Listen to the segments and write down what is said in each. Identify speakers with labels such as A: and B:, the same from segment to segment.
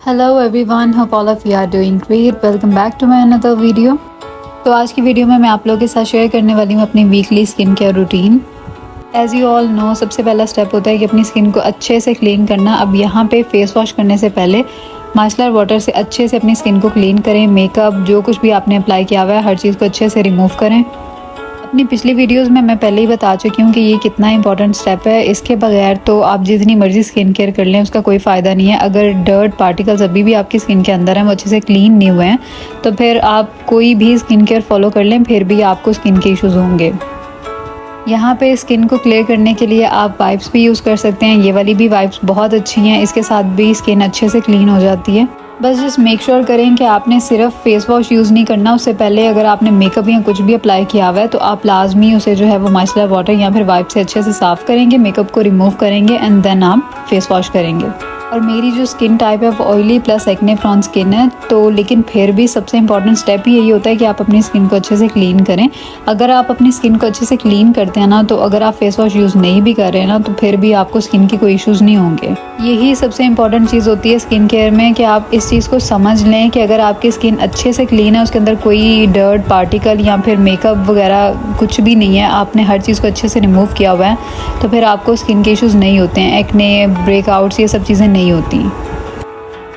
A: Hello everyone, hope all of you are doing great. Welcome back to my another video. तो आज की video में मैं आप लोगों के साथ शेयर करने वाली हूँ अपनी weekly skin care routine. As you all know, सबसे पहला स्टेप होता है कि अपनी स्किन को अच्छे से क्लीन करना। अब यहाँ पे फेस वॉश करने से पहले माइसलर वाटर से अच्छे से अपनी स्किन को क्लीन करें। मेकअप जो कुछ भी आपने अप्लाई किया हुआ है हर चीज़ को अच्छे से रिमूव करें। अपनी पिछली वीडियोस में मैं पहले ही बता चुकी हूँ कि ये कितना इंपॉर्टेंट स्टेप है। इसके बगैर तो आप जितनी मर्जी स्किन केयर कर लें उसका कोई फ़ायदा नहीं है। अगर डर्ट पार्टिकल्स अभी भी आपकी स्किन के अंदर हैं, वो अच्छे से क्लीन नहीं हुए हैं, तो फिर आप कोई भी स्किन केयर फॉलो कर लें फिर भी आपको स्किन के इश्यूज़ होंगे। यहाँ पे स्किन को क्लियर करने के लिए आप वाइप्स भी यूज़ कर सकते हैं। ये वाली भी वाइप्स बहुत अच्छी हैं, इसके साथ भी स्किन अच्छे से क्लीन हो जाती है। बस जस्ट मेक श्योर करें कि आपने सिर्फ फेस वॉश यूज़ नहीं करना। उससे पहले अगर आपने मेकअप या कुछ भी अप्लाई किया हुआ है तो आप लाजमी उसे जो है वो माइसलर वाटर या फिर वाइप से अच्छे से साफ़ करेंगे, मेकअप को रिमूव करेंगे एंड देन आप फेस वॉश करेंगे। और मेरी जो स्किन टाइप है वो oily plus acne prone skin है, तो लेकिन फिर भी सबसे इंपॉर्टेंट स्टेप ही यही होता है कि आप अपनी स्किन को अच्छे से क्लीन करें। अगर आप अपनी स्किन को अच्छे से क्लीन करते हैं ना, तो अगर आप फेस वॉश यूज़ नहीं भी कर रहे हैं ना, तो फिर भी आपको स्किन की कोई इश्यूज़ नहीं होंगे। यही सबसे इंपॉर्टेंट चीज़ होती है स्किन केयर में, कि आप इस चीज़ को समझ लें कि अगर आपकी स्किन अच्छे से क्लीन है, उसके अंदर कोई डर्ट पार्टिकल या फिर मेकअप वगैरह कुछ भी नहीं है, आपने हर चीज़ को अच्छे से रिमूव किया हुआ है, तो फिर आपको स्किन के इश्यूज़ नहीं होते हैं। एक्ने, ब्रेकआउट्स, ये सब चीज़ें नहीं होती।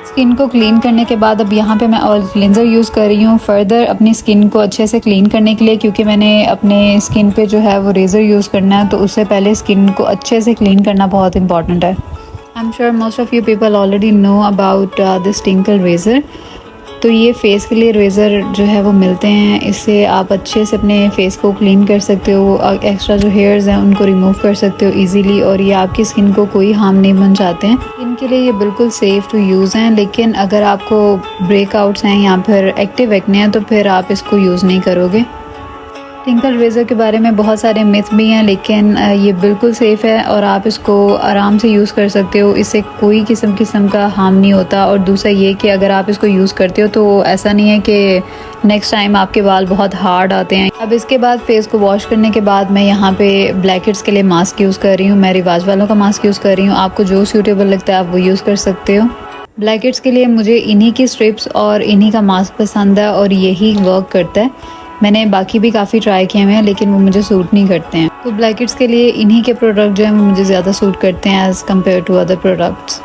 A: स्किन को क्लीन करने के बाद अब यहाँ पे मैं ऑयल क्लिनज़र यूज़ कर रही हूँ फर्दर अपनी स्किन को अच्छे से क्लीन करने के लिए, क्योंकि मैंने अपने स्किन पे जो है वो रेज़र यूज़ करना है, तो उससे पहले स्किन को अच्छे से क्लीन करना बहुत इंपॉर्टेंट है। I am sure most of you people already know about this Tinkle razor. तो ये फेस के लिए रेज़र जो है वो मिलते हैं, इससे आप अच्छे से अपने फेस को क्लीन कर सकते हो, एक्स्ट्रा जो हेयर्स हैं उनको रिमूव कर सकते हो इजीली, और ये आपकी स्किन को कोई हार्म नहीं पहुंचाते हैं। इनके लिए ये बिल्कुल सेफ़ टू यूज़ हैं, लेकिन अगर आपको ब्रेकआउट्स हैं या फिर एक्टिव एक्ने हैं तो फिर आप इसको यूज़ नहीं करोगे। टिंकल रेज़र के बारे में बहुत सारे मिथ भी हैं, लेकिन ये बिल्कुल सेफ़ है और आप इसको आराम से यूज़ कर सकते हो। इससे कोई किस्म का हार्म नहीं होता। और दूसरा ये कि अगर आप इसको यूज़ करते हो तो ऐसा नहीं है कि नेक्स्ट टाइम आपके बाल बहुत हार्ड आते हैं। अब इसके बाद फेस को वॉश करने के बाद मैं यहाँ पे ब्लैकहेड्स के लिए मास्क यूज़ कर रही हूँ। मैं रिवाज वालों का मास्क यूज़ कर रही हूँ। आपको जो सूटेबल लगता है आप वो यूज़ कर सकते हो। ब्लैकहेड्स के लिए मुझे इन्हीं की स्ट्रिप्स और इन्हीं का मास्क पसंद है और यही वर्क करता है। मैंने बाकी भी काफ़ी ट्राई किए हुए हैं, लेकिन वो मुझे सूट नहीं करते हैं। तो ब्लैकहेड्स के लिए इन्हीं के प्रोडक्ट जो हैं वो मुझे ज़्यादा सूट करते हैं as compare to other products.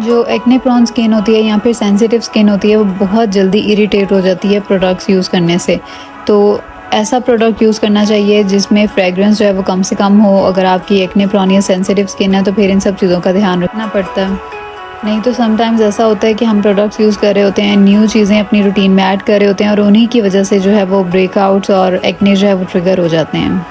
A: जो एक्ने प्रोन स्किन होती है या फिर सेंसिटिव स्किन होती है, वो बहुत जल्दी इरिटेट हो जाती है प्रोडक्ट्स यूज़ करने से। तो ऐसा प्रोडक्ट यूज़ करना चाहिए जिसमें फ्रेगरेंस जो है वो कम से कम हो। अगर आपकी एक्ने प्रोन या सेंसिटिव स्किन है तो फिर इन सब चीज़ों का ध्यान रखना पड़ता है। नहीं तो समटाइम्स ऐसा होता है कि हम प्रोडक्ट्स यूज़ कर रहे होते हैं, न्यू चीज़ें अपनी रूटीन में ऐड कर रहे होते हैं, और उन्हीं की वजह से जो है वो ब्रेकआउट्स और एक्ने जो है वो ट्रिगर हो जाते हैं।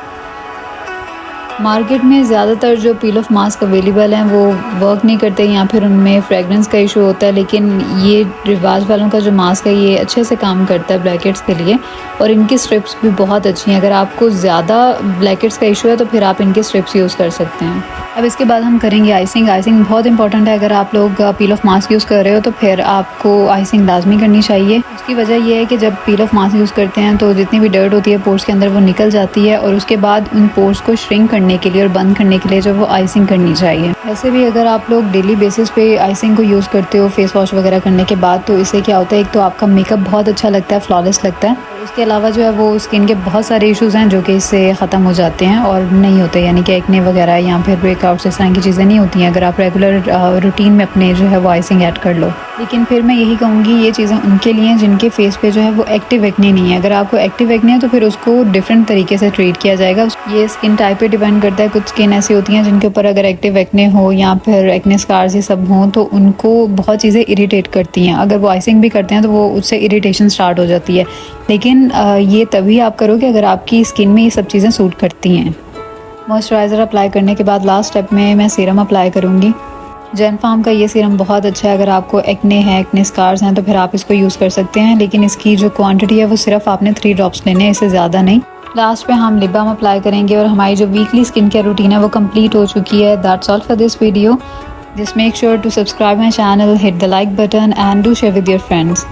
A: मार्केट में ज़्यादातर जो पील ऑफ मास्क अवेलेबल हैं वो वर्क नहीं करते या फिर उनमें फ्रेगरेंस का इशू होता है, लेकिन ये रिवाज वालों का जो मास्क है ये अच्छे से काम करता है ब्लैकहेड्स के लिए, और इनकी स्ट्रिप्स भी बहुत अच्छी हैं। अगर आपको ज़्यादा ब्लैकहेड्स का इशू है तो फिर आप इनके स्ट्रिप्स यूज़ कर सकते हैं। अब इसके बाद हम करेंगे आइसिंग। आइसिंग बहुत इंपॉर्टेंट है। अगर आप लोग पील ऑफ मास्क यूज़ कर रहे हो तो फिर आपको आइसिंग लाजमी करनी चाहिए। उसकी वजह यह है कि जब पील ऑफ मास्क यूज़ करते हैं तो जितनी भी डर्ट होती है पोर्स के अंदर वो निकल जाती है, और उसके बाद उन पोर्स को श्रिंक करने के लिए और बंद करने के लिए जो वो आइसिंग करनी चाहिए। वैसे भी अगर आप लोग डेली बेसिस पे आइसिंग को यूज़ करते हो फेस वॉश वगैरह करने के बाद, तो इससे क्या होता है, एक तो आपका मेकअप बहुत अच्छा लगता है, फ्लॉलेस लगता है। उसके अलावा जो है वो स्किन के बहुत सारे इश्यूज़ हैं जो कि इससे ख़त्म हो जाते हैं और नहीं होते, यानी कि एक्ने वगैरह या फिर ब्रेकआउट्स इस तरह की चीज़ें नहीं होती हैं अगर आप रेगुलर रूटीन में अपने जो है वो आइसिंग ऐड कर लो। लेकिन फिर मैं यही कहूँगी ये चीज़ें उनके लिए हैं जिनके फेस पे जो है वो एक्टिव एक्ने नहीं है। अगर आपको एक्टिव एक्ने है तो फिर उसको डिफरेंट तरीके से ट्रीट किया जाएगा। ये स्किन टाइप पे डिपेंड करता है। कुछ स्किन ऐसी होती हैं जिनके ऊपर अगर एक्टिव एक्ने हो या फिर एक्ने स्कार्स ये सब हों तो उनको बहुत चीज़ें इरिटेट करती हैं। अगर वो आइसिंग भी करते हैं तो वो उससे इरिटेशन स्टार्ट हो जाती है। लेकिन ये तभी आप करोगे अगर आपकी स्किन में ये सब चीज़ें सूट करती हैं। मॉइस्चराइज़र अप्लाई करने के बाद लास्ट स्टेप में मैं सीरम अप्लाई करूँगी। जैन फार्म का ये सीरम बहुत अच्छा है। अगर आपको एक्ने है, एक्ने स्कार्स हैं तो फिर आप इसको यूज़ कर सकते हैं, लेकिन इसकी जो क्वांटिटी है वो सिर्फ आपने 3 ड्रॉप्स लेने हैं, इससे ज़्यादा नहीं। लास्ट पे हम लिप बाम अप्लाई करेंगे और हमारी जो वीकली स्किन केयर रूटीन है वो कंप्लीट हो चुकी है। That's all for this video. Just make sure to subscribe my channel, hit the like button and do share with your friends.